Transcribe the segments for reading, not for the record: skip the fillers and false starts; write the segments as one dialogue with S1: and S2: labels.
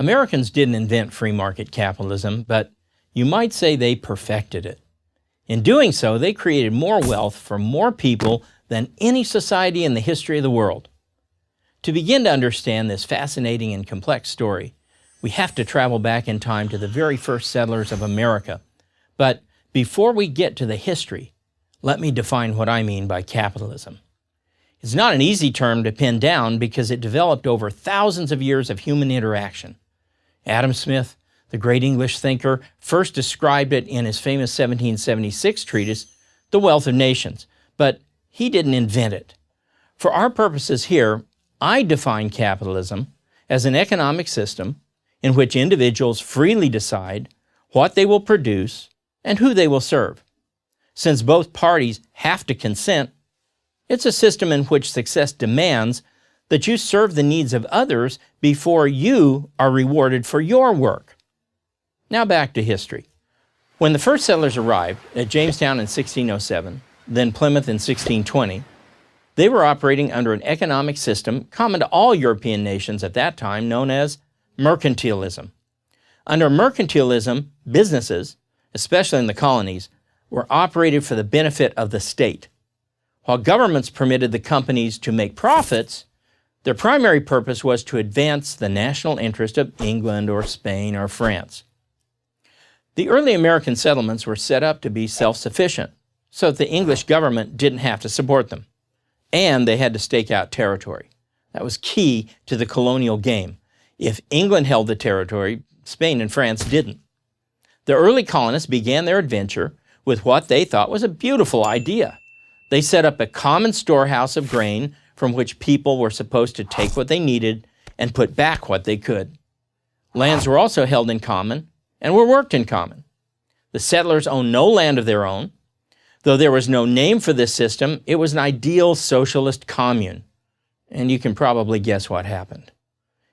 S1: Americans didn't invent free market capitalism, but you might say they perfected it. In doing so, they created more wealth for more people than any society in the history of the world. To begin to understand this fascinating and complex story, we have to travel back in time to the very first settlers of America. But before we get to the history, let me define what I mean by capitalism. It's not an easy term to pin down because it developed over thousands of years of human interaction. Adam Smith, the great English thinker, first described it in his famous 1776 treatise, The Wealth of Nations, but he didn't invent it. For our purposes here, I define capitalism as an economic system in which individuals freely decide what they will produce and who they will serve. Since both parties have to consent, it's a system in which success demands that you serve the needs of others before you are rewarded for your work. Now back to history. When the first settlers arrived at Jamestown in 1607, then Plymouth in 1620, they were operating under an economic system common to all European nations at that time known as mercantilism. Under mercantilism, businesses, especially in the colonies, were operated for the benefit of the state. While governments permitted the companies to make profits, their primary purpose was to advance the national interest of England or Spain or France. The early American settlements were set up to be self-sufficient, so that the English government didn't have to support them. And they had to stake out territory. That was key to the colonial game. If England held the territory, Spain and France didn't. The early colonists began their adventure with what they thought was a beautiful idea. They set up a common storehouse of grain from which people were supposed to take what they needed and put back what they could. Lands were also held in common and were worked in common. The settlers owned no land of their own. Though there was no name for this system, it was an ideal socialist commune. And you can probably guess what happened.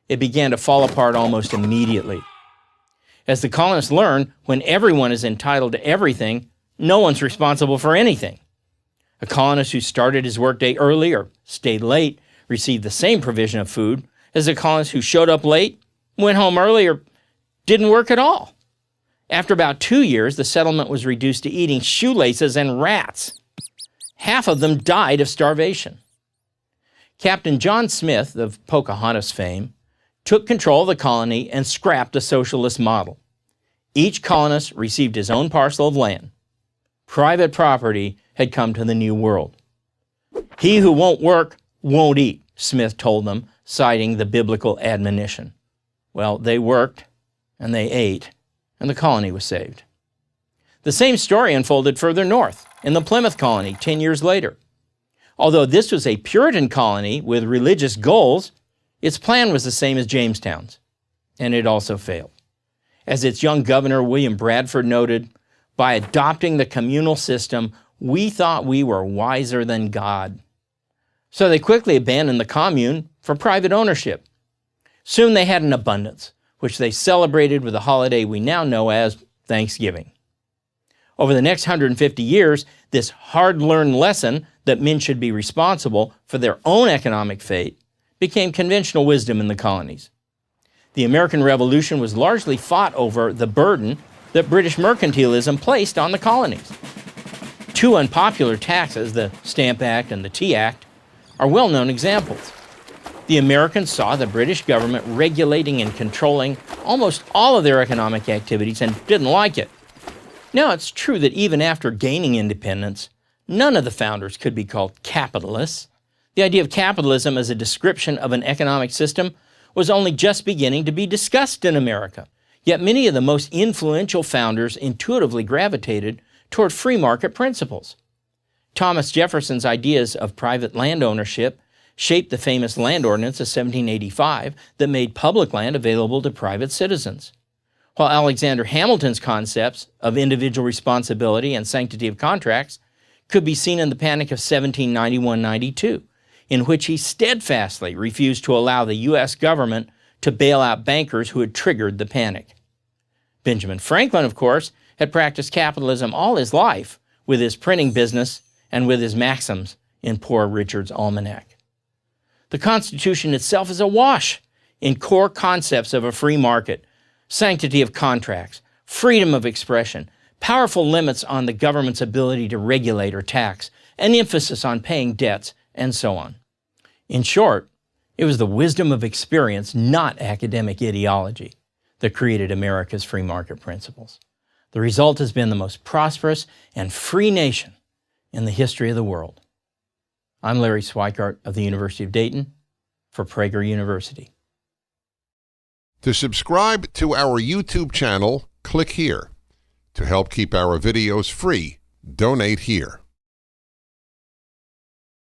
S1: It began to fall apart almost immediately. As the colonists learned, when everyone is entitled to everything, no one's responsible for anything. A colonist who started his workday early or stayed late received the same provision of food as a colonist who showed up late, went home early, or didn't work at all. After about 2 years, the settlement was reduced to eating shoelaces and rats. Half of them died of starvation. Captain John Smith, of Pocahontas fame, took control of the colony and scrapped the socialist model. Each colonist received his own parcel of land. Private property had come to the New World. He who won't work won't eat, Smith told them, citing the biblical admonition. Well, they worked and they ate, and the colony was saved. The same story unfolded further north, in the Plymouth colony 10 years later. Although this was a Puritan colony with religious goals, its plan was the same as Jamestown's, and it also failed. As its young governor, William Bradford, noted, by adopting the communal system, we thought we were wiser than God. So they quickly abandoned the commune for private ownership. Soon they had an abundance, which they celebrated with a holiday we now know as Thanksgiving. Over the next 150 years, this hard-learned lesson that men should be responsible for their own economic fate became conventional wisdom in the colonies. The American Revolution was largely fought over the burden that British mercantilism placed on the colonies. Two unpopular taxes, the Stamp Act and the Tea Act, are well-known examples. The Americans saw the British government regulating and controlling almost all of their economic activities and didn't like it. Now, it's true that even after gaining independence, none of the founders could be called capitalists. The idea of capitalism as a description of an economic system was only just beginning to be discussed in America. Yet many of the most influential founders intuitively gravitated toward free market principles. Thomas Jefferson's ideas of private land ownership shaped the famous Land Ordinance of 1785 that made public land available to private citizens, while Alexander Hamilton's concepts of individual responsibility and sanctity of contracts could be seen in the Panic of 1791-92, in which he steadfastly refused to allow the U.S. government to bail out bankers who had triggered the panic. Benjamin Franklin, of course, had practiced capitalism all his life with his printing business and with his maxims in Poor Richard's Almanac. The Constitution itself is awash in core concepts of a free market, sanctity of contracts, freedom of expression, powerful limits on the government's ability to regulate or tax, an emphasis on paying debts, and so on. In short, it was the wisdom of experience, not academic ideology, that created America's free market principles. The result has been the most prosperous and free nation in the history of the world. I'm Larry Swikart of the University of Dayton for Prager University.
S2: To subscribe to our YouTube channel, click here. To help keep our videos free, donate here.